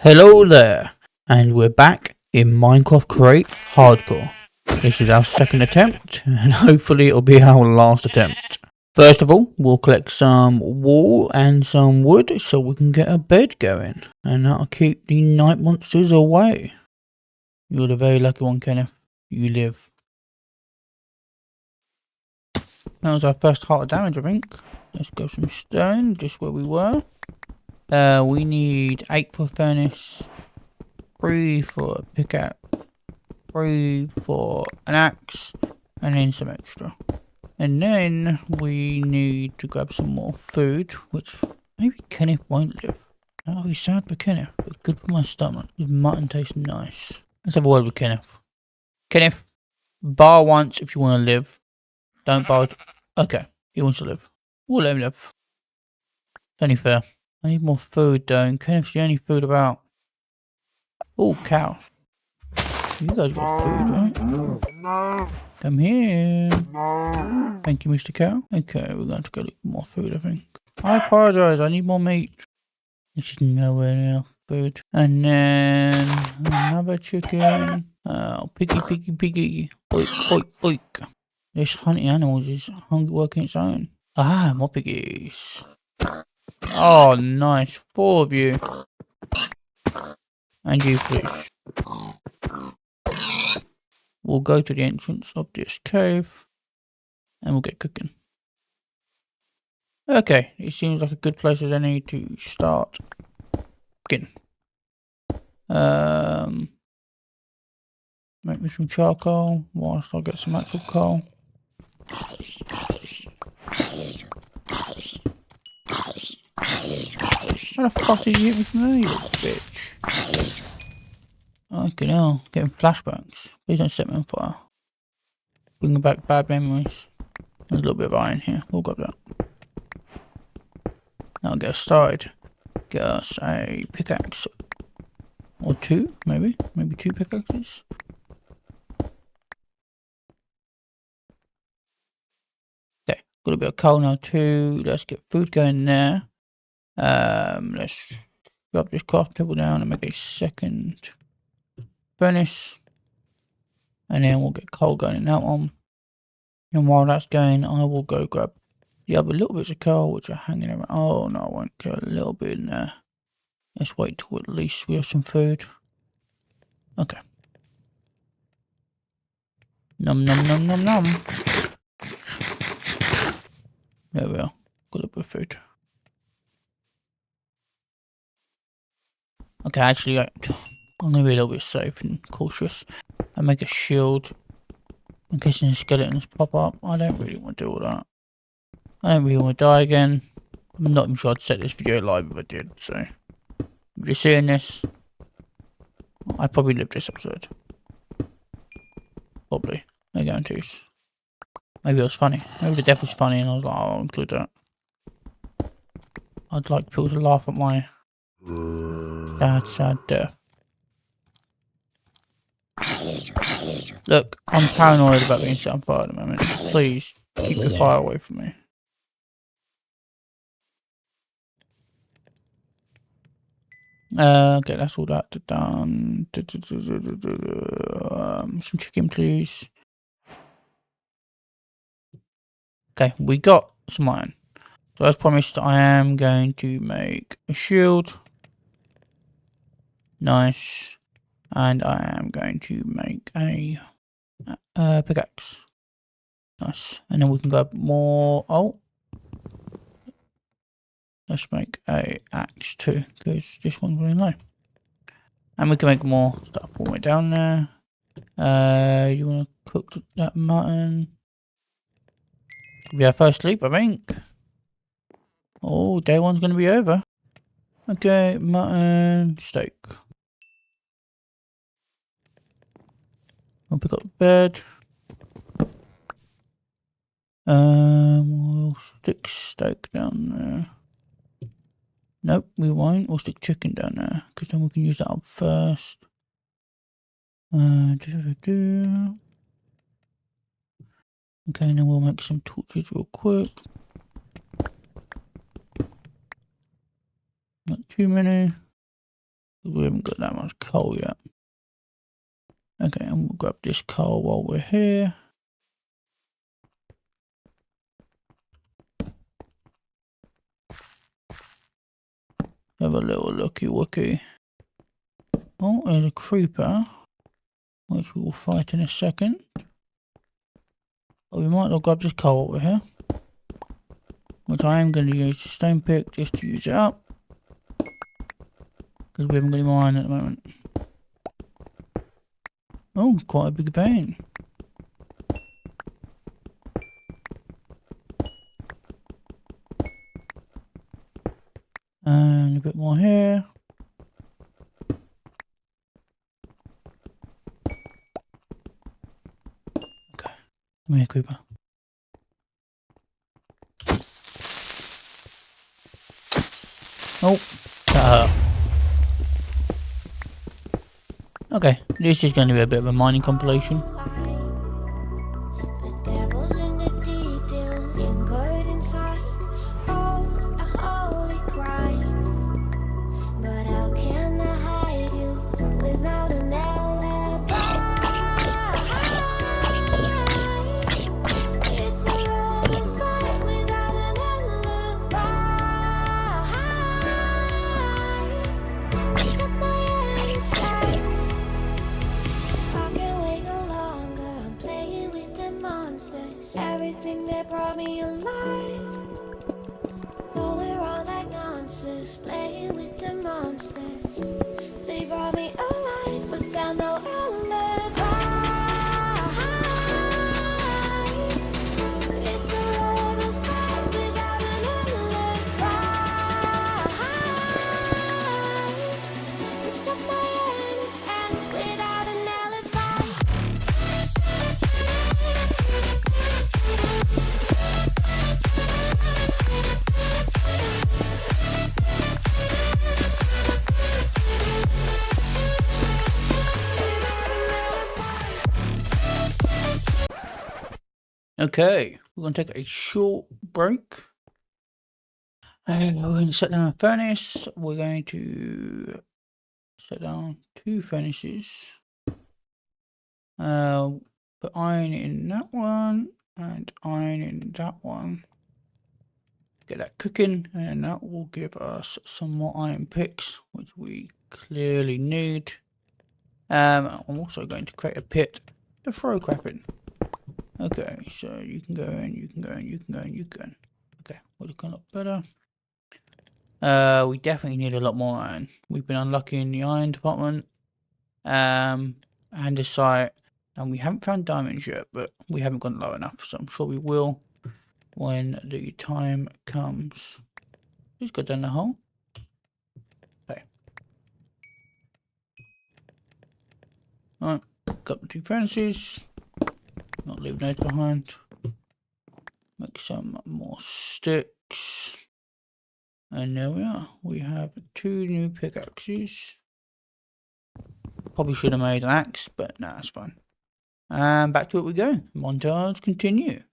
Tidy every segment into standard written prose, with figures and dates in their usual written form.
Hello there, and we're back in Minecraft Create Hardcore. This is our second attempt, and hopefully it'll be our last attempt. First of all, we'll collect some wool and some wood so we can get a bed going, and that'll keep the night monsters away. You're the very lucky one, Kenneth. You live. That was our first heart of damage, I think. Let's go some stone, just where we were. We need 8 for furnace, 3 for a pickaxe, 3 for an axe, and then some extra. And then we need to grab some more food, which maybe Kenneth won't live. That'll be sad for Kenneth, but good for my stomach. His mutton tastes nice. Let's have a word with Kenneth. Kenneth, bar once if you want to live. Don't bar. Okay, he wants to live. We'll let him live. It's only fair. I need more food though, and Kenneth's the only food about. Oh, cows. You guys got food, right? Come here. Thank you, Mr. Cow. Okay, we're going to go look for more food, I think. I apologize, I need more meat. This is nowhere near food. And then another chicken. Oh, piggy. Oik. This hunting animals is hungry working its own. Ah, more piggies. Oh, nice. 4 of you. And you, please. We'll go to the entrance of this cave. And we'll get cooking. Okay, it seems like a good place as any to start cooking. Make me some charcoal whilst I get some actual coal. How the fuck did you hit me from there, you little bitch? Okay, now getting flashbacks. Please don't set me on fire. Bringing back bad memories. There's a little bit of iron here. We'll grab that. Now I'll get us started. Get us a pickaxe. Or 2, maybe. Maybe 2 pickaxes. Okay, got a bit of coal now too. Let's get food going there. Let's drop this craft table down and make a second furnace. And then we'll get coal going in that one. And while that's going, I will go grab the other little bits of coal which are hanging around. Oh no, I won't get a little bit in there. Let's wait till at least we have some food. Okay. Nom. There we are. Got a bit of food. Okay, actually, I'm going to be a little bit safe and cautious. And make a shield. In case any skeletons pop up. I don't really want to do all that. I don't really want to die again. I'm not even sure I'd set this video live if I did, so. If you're seeing this, I probably lived this episode. Probably. No guarantees. Maybe it was funny. Maybe the death was funny and I was like, oh, I'll include that. I'd like people to laugh at my sad death. Look, I'm paranoid about being set on fire at the moment. Please, keep the fire away from me. Okay, that's all that done. Some chicken, please. Okay, we got some iron. So as promised, I am going to make a shield. Nice. And I am going to make a pickaxe. Nice. And then we can grab more. Oh. Let's make a axe too, because this one's really low. And we can make more stuff all the way down there. You want to cook that mutton? Be our first sleep, I think. Oh, day one's going to be over. Okay, mutton, steak. I'll pick up the bed. We'll stick steak down there. Nope, we won't. We'll stick chicken down there, because then we can use that up first. Okay, and then we'll make some torches real quick. Not too many. We haven't got that much coal yet. Okay, and we'll grab this coal while we're here. Have a little looky wooky. Oh, there's a creeper, which we will fight in a second. Oh, we might not grab this coal over here, which I am going to use the stone pick just to use it up, because we haven't got any more iron at the moment. Oh, quite a big vein. And a bit more here. Okay, come here, creeper. Oh, that hurt. Okay, this is going to be a bit of a mining compilation. Everything that brought me alive. Though we're all like monsters, playing with the monsters. They brought me alive, but got no alibi. It's a rebel's fight without an alibi. It's up my innocence without an alibi. Okay, we're going to take a short break. And we're going to set down a furnace. We're going to set down 2 furnaces. Put iron in that one and iron in that one. Get that cooking, and that will give us some more iron picks, which we clearly need. I'm also going to create a pit to throw crap in. Okay, so you can go in, you can go in, you can go in, you can. Okay, we're looking a lot better. We definitely need a lot more iron. We've been unlucky in the iron department, and the site, and we haven't found diamonds yet, but we haven't gone low enough, so I'm sure we will when the time comes. Just go down the hole. Okay. Alright, got the 2 furnaces. Not leave those behind. Make some more sticks. And there we are. We have 2 new pickaxes. Probably should have made an axe, but nah, that's fine. And back to it we go. Montage continue.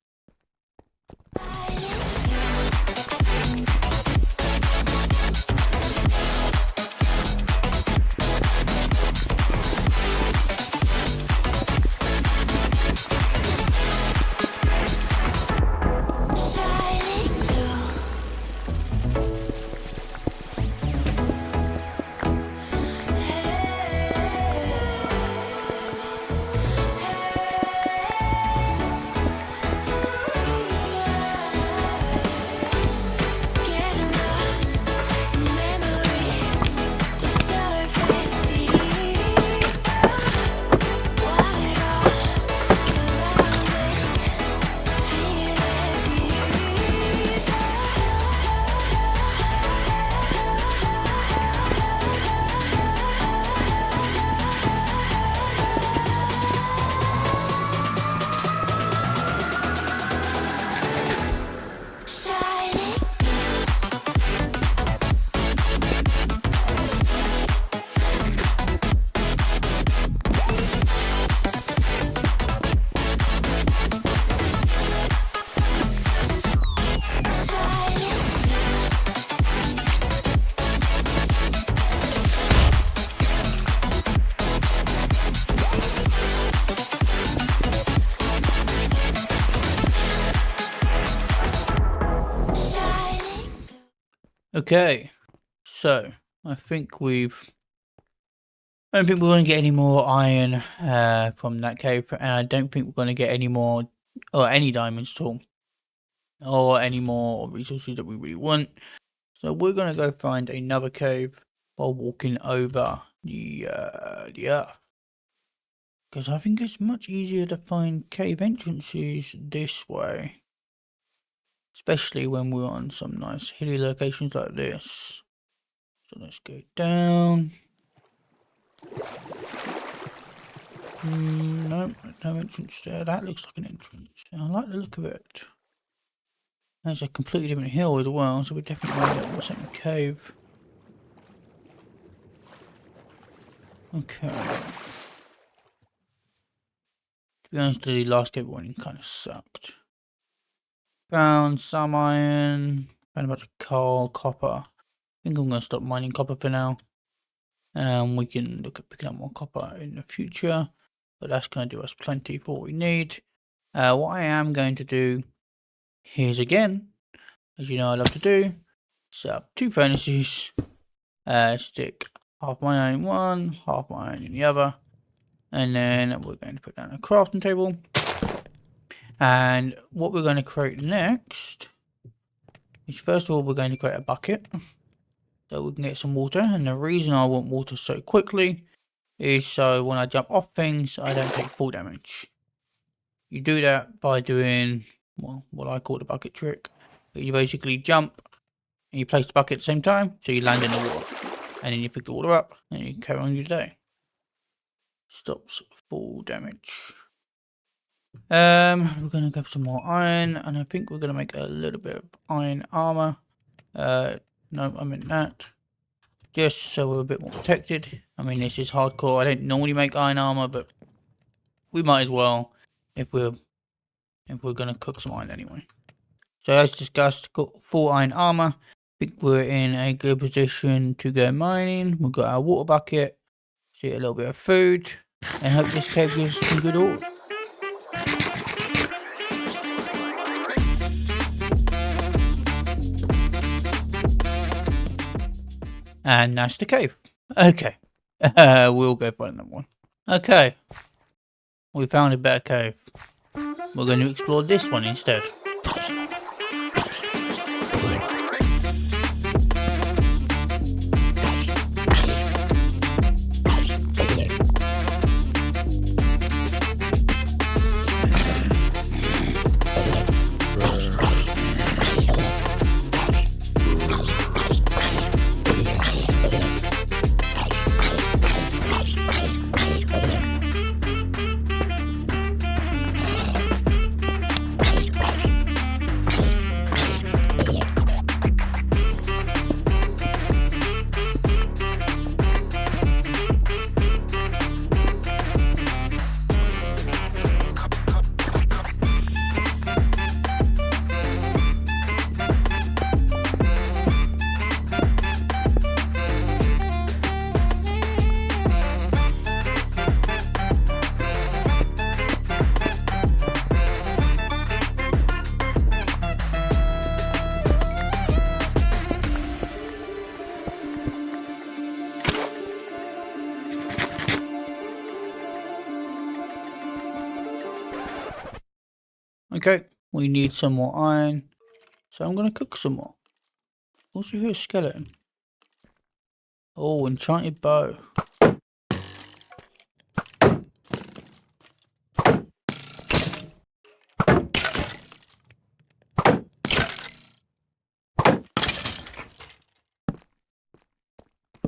Okay, so I think I don't think we're going to get any more iron from that cave, and I don't think we're going to get any more or any diamonds at all, or any more resources that we really want. So we're going to go find another cave while walking over the earth, because I think it's much easier to find cave entrances this way, especially when we're on some nice hilly locations like this. So let's go down. No entrance there. That looks like an entrance. I like the look of it. There's a completely different hill as well, so we're definitely going to get the same cave. Okay. To be honest, the last cave warning kind of sucked. Found some iron. Found a bunch of coal, copper. I think I'm going to stop mining copper for now. We can look at picking up more copper in the future, but that's going to do us plenty for what we need. What I am going to do is, again, as you know I love to do, set up 2 furnaces, stick half my iron in one, half my iron in the other, and then we're going to put down a crafting table. And what we're going to create next is, first of all, we're going to create a bucket so we can get some water. And the reason I want water so quickly is so when I jump off things, I don't take full damage. You do that by doing, well, what I call the bucket trick. You basically jump and you place the bucket at the same time, so you land in the water. And then you pick the water up and you carry on your day. Stops full damage. We're going to grab some more iron, and I think we're going to make a little bit of iron armor. No, I meant that. Just so we're a bit more protected. I mean, this is hardcore. I don't normally make iron armor, but we might as well if we're going to cook some iron anyway. So as discussed, got full iron armor. I think we're in a good position to go mining. We've got our water bucket. See a little bit of food. And hope this cave gives us some good ores. And that's the cave. Okay. We'll go find another one. Okay. We found a better cave. We're going to explore this one instead. Okay, we need some more iron, so I'm going to cook some more. Also hear a skeleton. Oh, enchanted bow.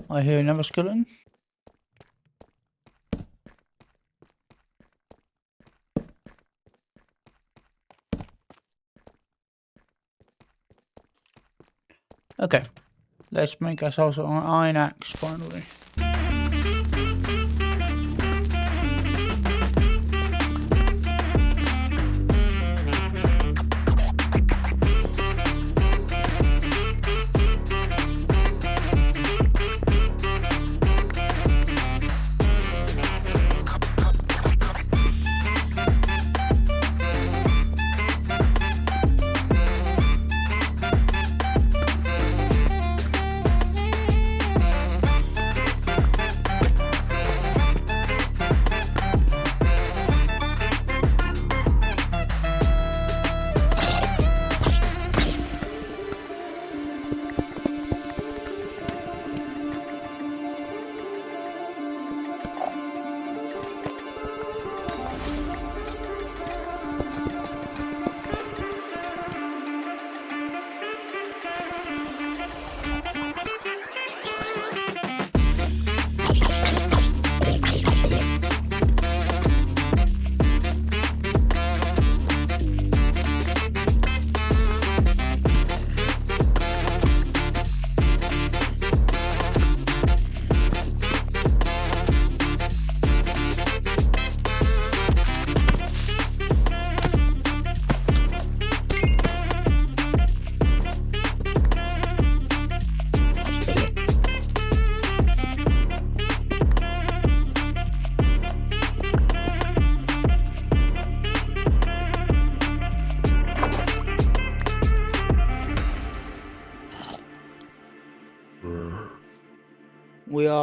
I hear another skeleton. Okay, let's make ourselves an iron axe finally.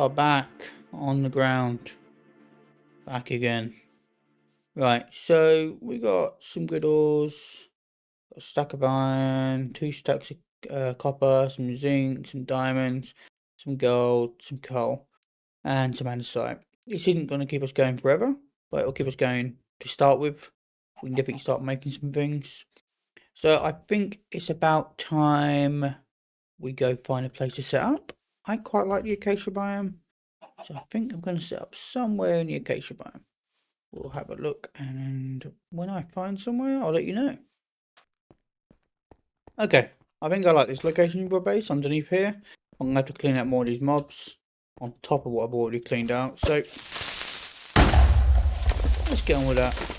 are back on the ground. Back again. Right, so we got some good ores. Got a stack of iron, 2 stacks of copper, some zinc, some diamonds, some gold, some coal, and some andesite. This isn't going to keep us going forever, but it'll keep us going to start with. We can definitely start making some things. So I think it's about time we go find a place to set up. I quite like the acacia biome, so I think I'm going to set up somewhere in the acacia biome. We'll have a look, and when I find somewhere, I'll let you know. Okay, I think I like this location for a base underneath here. I'm going to have to clean out more of these mobs on top of what I've already cleaned out. So, let's get on with that.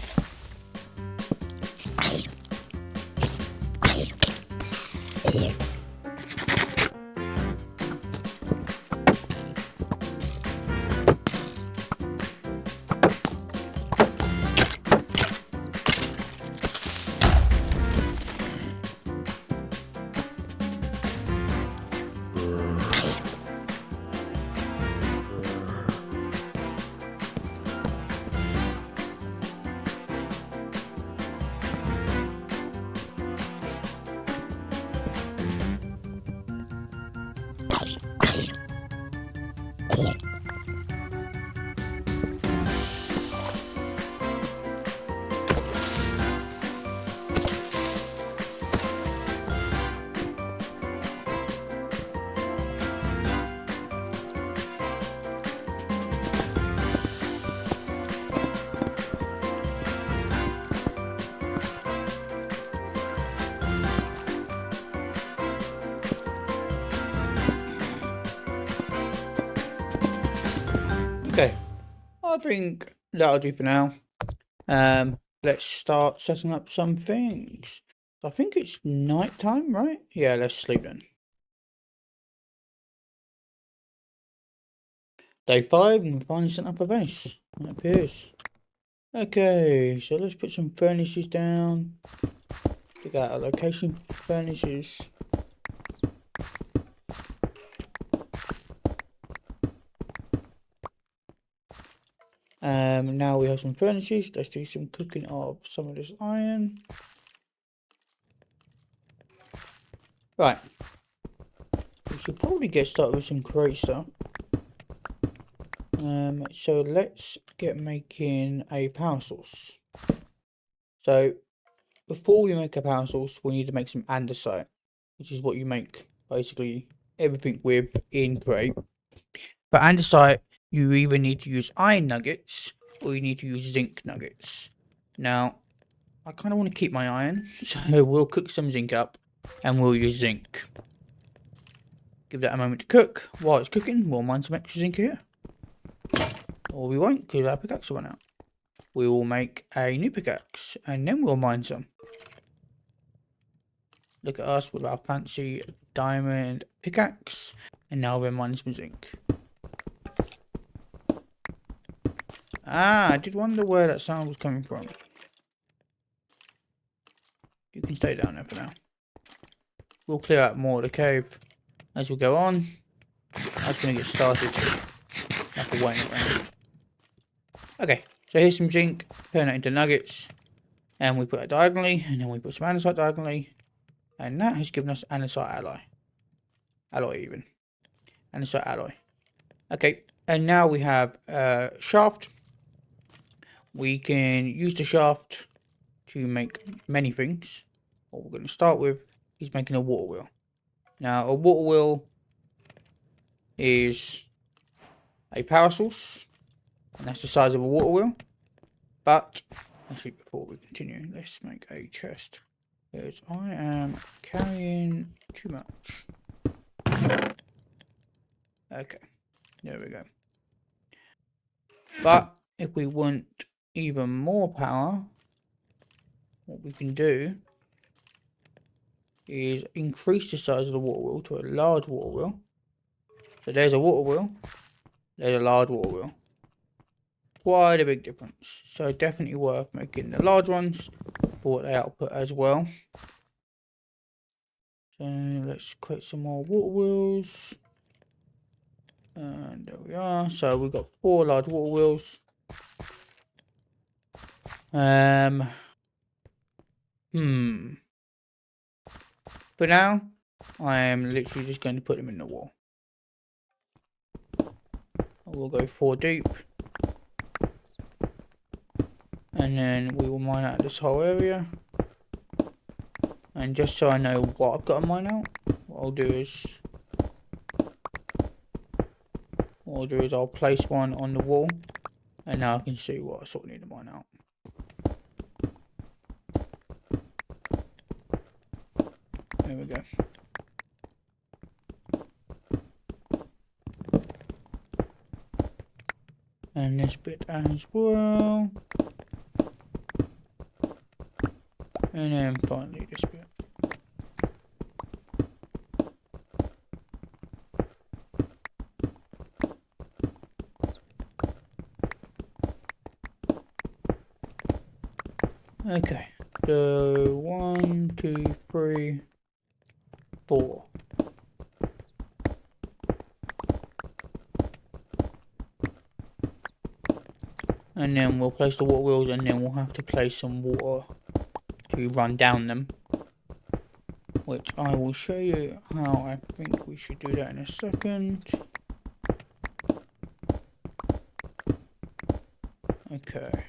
Okay, I think that'll do for now. Let's start setting up some things. I think it's night time, right? Yeah, let's sleep then. Day 5, and we're finally setting up a base. It appears. Okay, so let's put some furnaces down. Pick out a location for furnaces. Now we have some furnaces. Let's do some cooking of some of this iron. Right. We should probably get started with some crate stuff. So let's get making a power source. So before we make a power source, we need to make some andesite, which is what you make basically everything with in crate. For andesite, you either need to use iron nuggets or you need to use zinc nuggets. Now, I kind of want to keep my iron, so we'll cook some zinc up and we'll use zinc. Give that a moment to cook. While it's cooking, we'll mine some extra zinc here. Or we won't, because our pickaxe will run out. We will make a new pickaxe, and then we'll mine some. Look at us with our fancy diamond pickaxe, and now we're mining some zinc. Ah, I did wonder where that sound was coming from. You can stay down there for now. We'll clear out more of the cave as we go on. I'm just going to get started. Like a waiting around. Okay, so here's some zinc. Turn that into nuggets. And we put that diagonally. And then we put some andesite diagonally. And that has given us andesite alloy. Alloy even. Andesite alloy. Okay, and now we have a shaft. We can use the shaft to make many things. What we're going to start with is making a water wheel. Now, a water wheel is a power source, and that's the size of a water wheel. But, actually, before we continue, let's make a chest. Because I am carrying too much. Okay, there we go. But, if we want even more power, what we can do is increase the size of the water wheel to a large water wheel. So there's a water wheel, there's a large water wheel. Quite a big difference. So definitely worth making the large ones for what they output as well. So let's create some more water wheels. And there we are. So we've got 4 large water wheels. For now, I am literally just going to put them in the wall. We'll go 4 deep. And then we will mine out this whole area. And just so I know what I've got to mine out, what I'll do is I'll place one on the wall. And now I can see what I sort of need to mine out. There we go. And this bit as well. And then finally this bit. Okay, so 1, 2, 3, 4. And then we'll place the water wheels, and then we'll have to place some water to run down them. Which I will show you how I think we should do that in a second. Okay.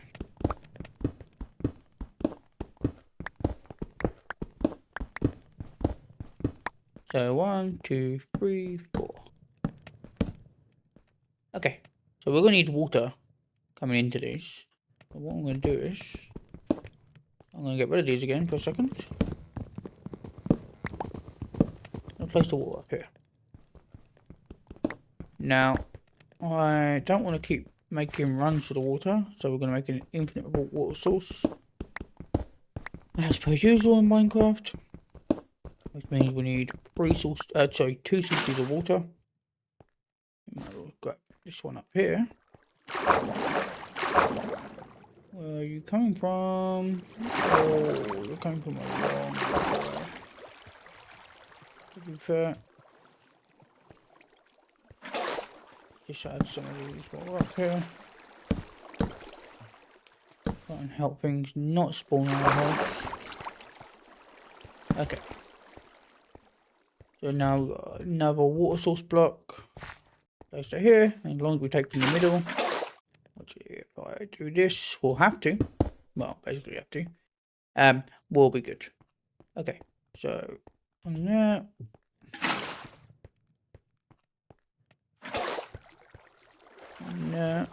So 1, 2, 3, 4. Okay, so we're going to need water coming into these. So what I'm going to do is, I'm going to get rid of these again for a second. I'll place the water up here. Now, I don't want to keep making runs for the water, so we're going to make an infinite water source. As per usual in Minecraft. Which means we need 2 sources of water. Might as well grab this one up here. Where are you coming from? Oh, you're coming from a long way. To be fair, just add some of these while we're up here. Try and help things not spawn on our heads. Okay. So now we've got another water source block. Place it here, and as long as we take from the middle, which if I do this, we'll have to. Well, basically have to. We'll be good. Okay, so on there. On there.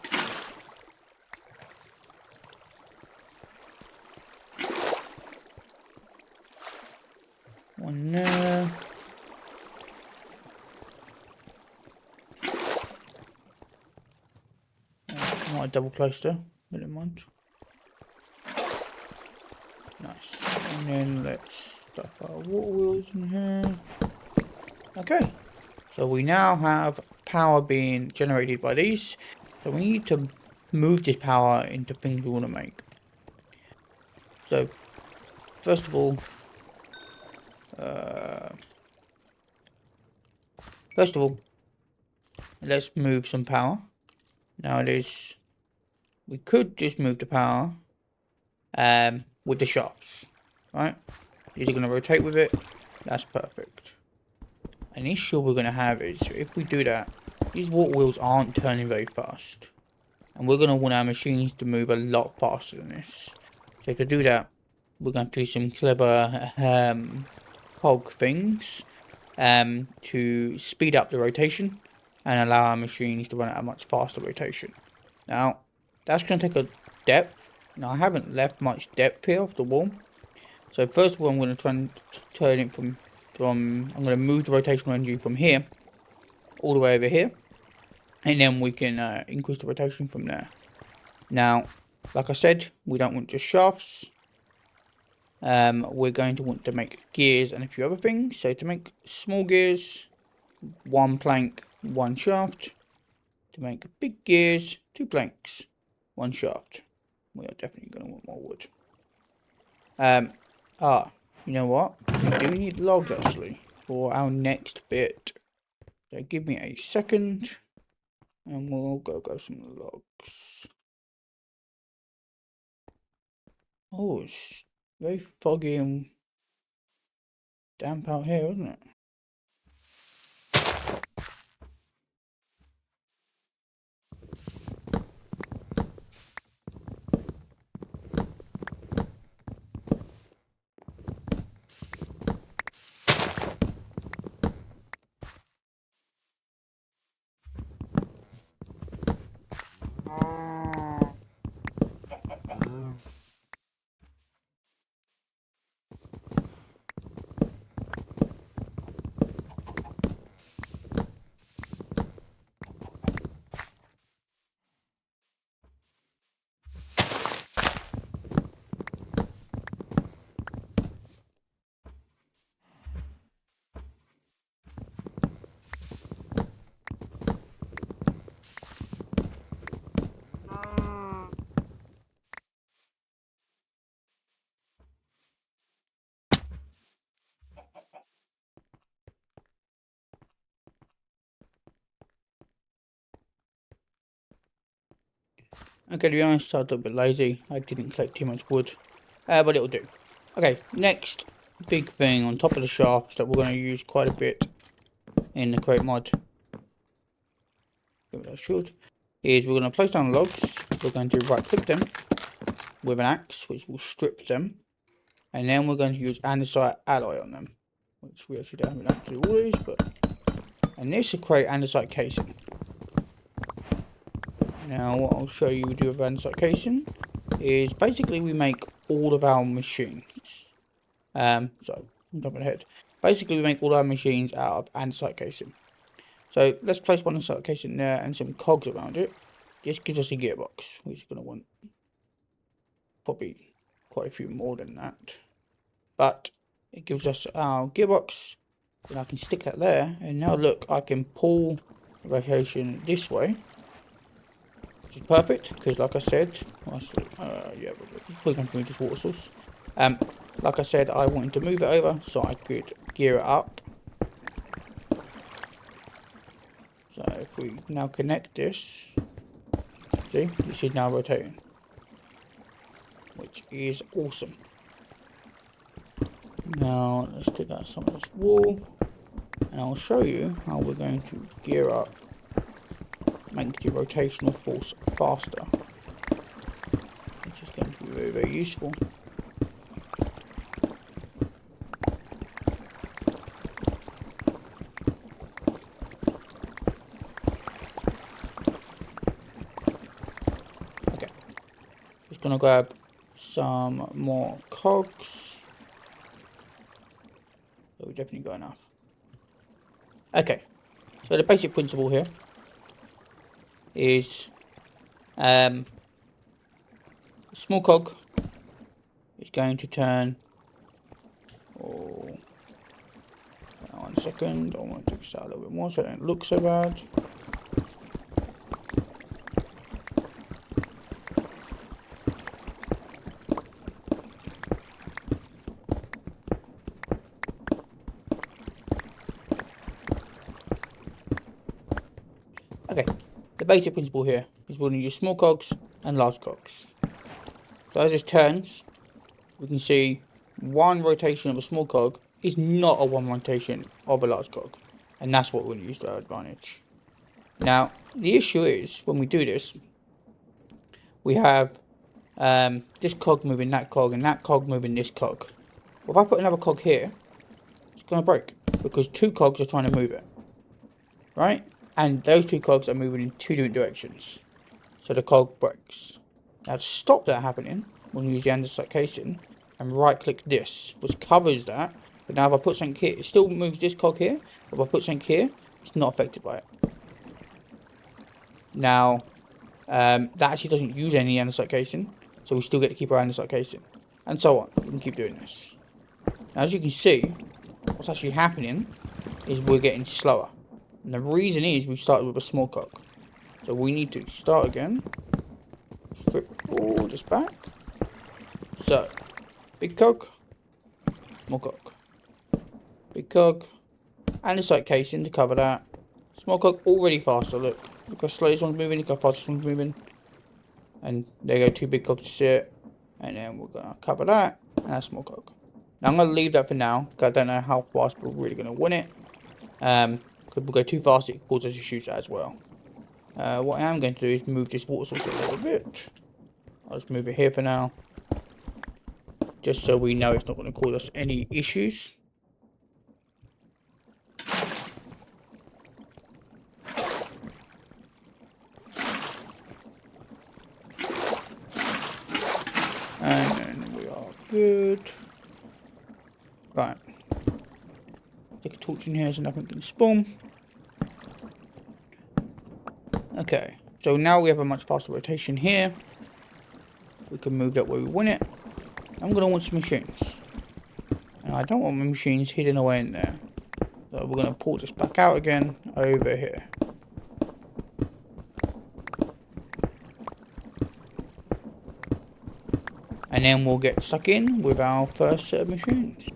One there. I might double place there, but never mind. Nice. And then let's stuff our water wheels in here. Okay. So we now have power being generated by these. So we need to move this power into things we want to make. So first of all, let's move some power. Nowadays, we could just move the power with the shafts, right? These are going to rotate with it. That's perfect. An issue we're going to have is if we do that, these water wheels aren't turning very fast. And we're going to want our machines to move a lot faster than this. So to do that, we're going to do some clever cog things to speed up the rotation and allow our machines to run at a much faster rotation. Now, that's going to take a depth. Now, I haven't left much depth here off the wall. So first of all, I'm going to try and turn it I'm going to move the rotational energy from here all the way over here. And then we can increase the rotation from there. Now, like I said, we don't want just shafts. We're going to want to make gears and a few other things. So to make small gears, 1 plank, 1 shaft. To make big gears, 2 planks, 1 shaft. We are definitely going to want more wood. You know what? We do need logs actually for our next bit. So give me a second. And we'll go some logs. Oh, it's very foggy and damp out here, isn't it? Okay, to be honest, I was a little bit lazy. I didn't collect too much wood, but it'll do. Okay, next big thing on top of the shafts that we're going to use quite a bit in the crate mod, give it a short, is we're going to place down logs. We're going to right click them with an axe, which will strip them, and then we're going to use andesite alloy on them, which we actually don't have to do all these, but and this will create andesite casing. Now what I'll show you we do with andesite casing is basically we make all of our machines. Sorry, I'm jumping ahead. Basically we make all our machines out of andesite casing. So let's place one andesite casing there and some cogs around it. This gives us a gearbox, which is going to want probably quite a few more than that. But it gives us our gearbox, and I can stick that there, and now look, I can pull the rotation this way, which is perfect, because like I said, yeah, we're going to move this water source. Like I said, I wanted to move it over so I could gear it up. So if we now connect this, see, this is now rotating, which is awesome. Now let's take out some of this wool, and I'll show you how we're going to gear up, make the rotational force faster, which is going to be very, very useful. Okay, just gonna grab some more cogs. So we definitely got enough. Okay, so the basic principle here is small cog is going to turn. Oh, 1 second. I want to take this out a little bit more so it don't look so bad. Okay, the basic principle here is we're going to use small cogs and large cogs. So as this turns, we can see one rotation of a small cog is not a one rotation of a large cog. And that's what we're going to use to our advantage. Now, the issue is, when we do this, we have this cog moving that cog and that cog moving this cog. Well, if I put another cog here, it's going to break because two cogs are trying to move it. Right? And those two cogs are moving in two different directions. So the cog breaks. Now to stop that happening, we'll use the andesite casing and right click this, which covers that. But now if I put something here, it still moves this cog here. But if I put something here, it's not affected by it. Now, that actually doesn't use any andesite casing, so we still get to keep our andesite casing. And so on. We can keep doing this. Now as you can see, what's actually happening is we're getting slower. And the reason is we started with a small cog. So we need to start again. Flip all this back. So, big cog, small cog. Big cog, andesite casing to cover that. Small cog already faster, look. Look how slow this one's moving, look how fast this one's moving. And there you go, 2 big cogs to sit. And then we're gonna cover that, and a small cog. Now I'm gonna leave that for now, because I don't know how fast we're really gonna win it. Because we'll go too fast, it causes issues as well. What I am going to do is move this water source a little bit. I'll just move it here for now. Just so we know it's not going to cause us any issues. And then we are good. Right. Stick a torch in here so nothing can spawn. Okay. So now we have a much faster rotation here. We can move that where we want it. I'm going to want some machines. And I don't want my machines hidden away in there. So we're going to pull this back out again over here. And then we'll get stuck in with our first set of machines.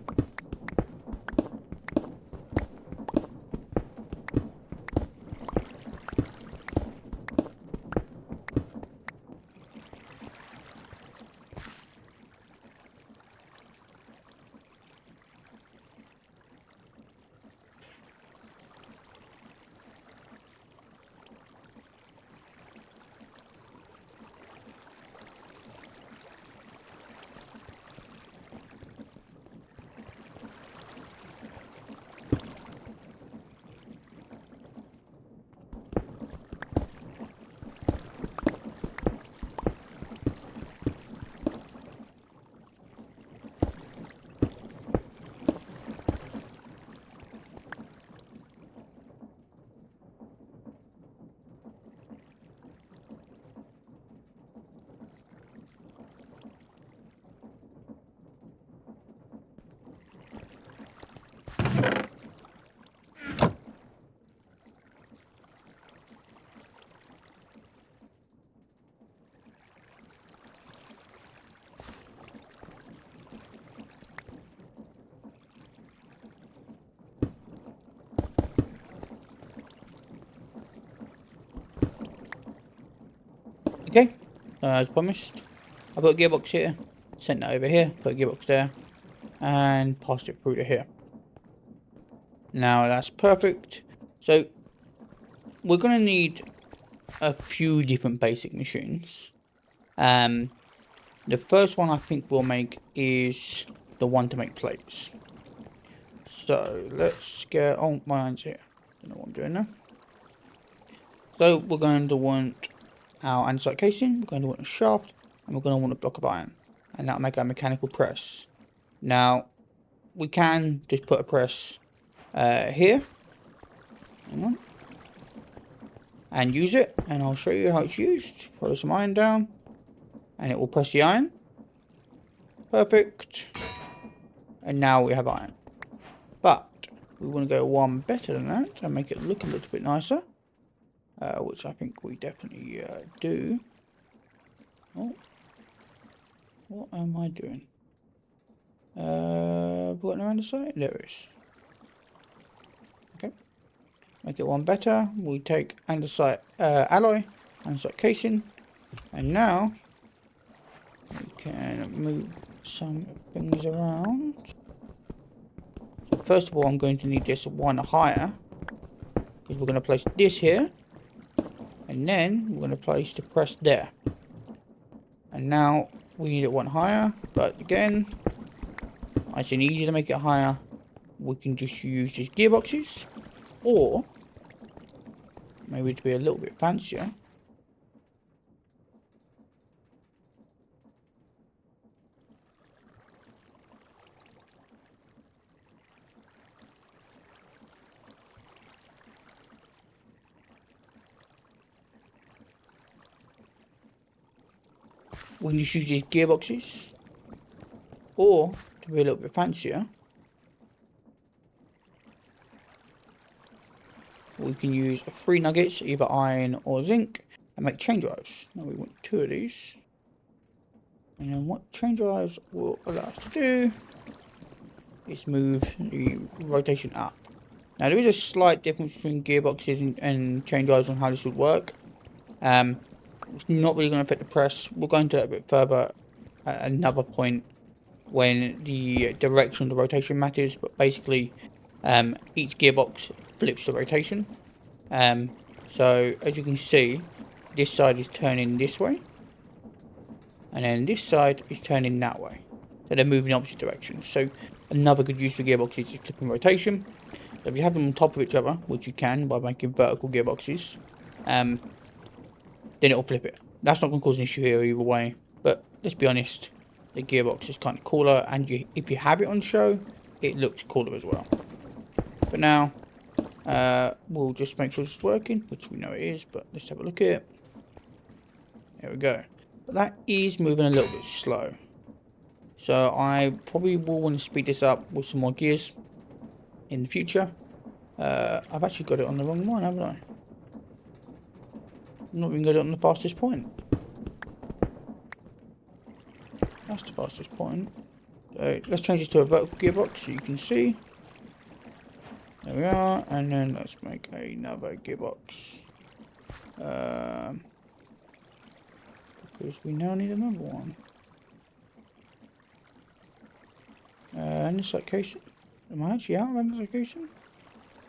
Okay, as promised, I've got a gearbox here, sent that over here, put a gearbox there, and passed it through to here. Now that's perfect. So we're going to need a few different basic machines. The first one I think we'll make is the one to make plates. So let's get on my hands here. Don't know what I'm doing now. So we're going to want our andesite casing, we're going to want a shaft, and we're going to want a block of iron. And that'll make our mechanical press. Now, we can just put a press here. Hang on. And use it, and I'll show you how it's used. Throw some iron down, and it will press the iron. Perfect. And now we have iron. But we want to go one better than that and make it look a little bit nicer. Which I think we definitely do. Oh, what am I doing? I've got no andesite? There it is. Okay. Make it one better. We take andesite alloy, andesite casing, and now we can move some things around. So first of all, I'm going to need this one higher, because we're going to place this here. And then we're going to place the press there. And now we need it one higher. But again, nice and easy to make it higher. We can just use these gearboxes. Or, maybe to be a little bit fancier, we can just use these gearboxes. Or, to be a little bit fancier, we can use 3 nuggets, either iron or zinc, and make chain drives. Now we want 2 of these. And then what chain drives will allow us to do is move the rotation up. Now there is a slight difference between gearboxes and change drives on how this would work. It's not really going to affect the press. We'll go into that a bit further at another point when the direction of the rotation matters. But basically, each gearbox flips the rotation. So as you can see, this side is turning this way, and then this side is turning that way. So they're moving in opposite directions. So another good use for gearboxes is clipping rotation. So if you have them on top of each other, which you can by making vertical gearboxes, then it'll flip it. That's not going to cause an issue here either way. But let's be honest, the gearbox is kind of cooler, and if you have it on show, it looks cooler as well. But now, we'll just make sure it's working, which we know it is, but let's have a look at it. There we go. But that is moving a little bit slow. So I probably will want to speed this up with some more gears in the future. I've actually got it on the wrong one, haven't I? Not even got it on the fastest point. That's the fastest point. So let's change this to a vertical gearbox so you can see. There we are, and then let's make another gearbox. Because we now need another one. And this location. Am I actually out of this location?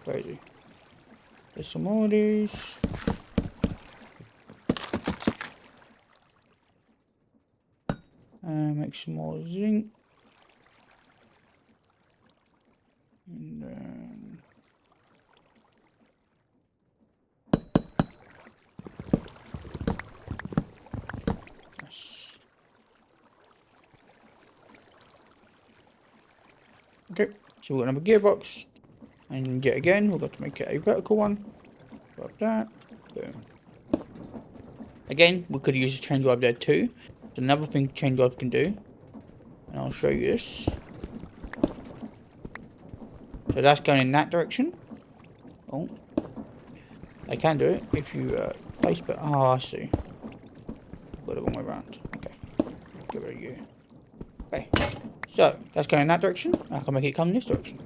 Crazy. There's some more of these. Make some more zinc. And then yes. Okay, so we've got another gearbox. And yet again, we've got to make it a vertical one. Grab that. Boom. Again, we could use a chain drive there too. It's another thing chain drive can do. And I'll show you this. So that's going in that direction. Oh. They can do it if you place it. Oh, I see. I've got it the wrong way around. Okay. Get rid of you. Okay. So, that's going in that direction. I can make it come in this direction.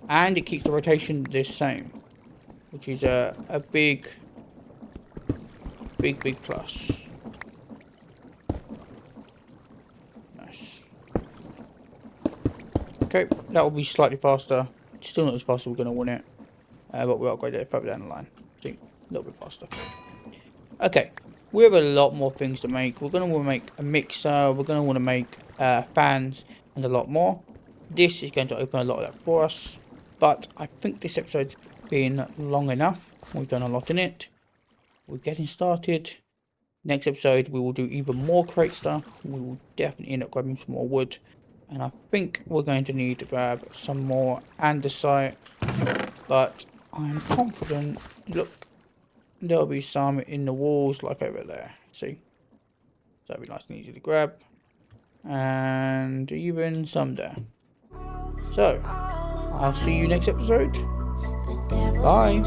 And it keeps the rotation the same. Which is a big plus. Nice. Okay, that will be slightly faster. Still not as fast as we're going to want it. But we'll upgrade it further down the line. See, a little bit faster. Okay, we have a lot more things to make. We're going to want to make a mixer. We're going to want to make fans and a lot more. This is going to open a lot of that for us. But I think this episode's been long enough. We've done a lot in it. We're getting started. Next episode, we will do even more crate stuff. We will definitely end up grabbing some more wood. And I think we're going to need to grab some more andesite. But I'm confident, look, there'll be some in the walls like over there. See? So that'll be nice and easy to grab. And even some there. So, I'll see you next episode. Bye.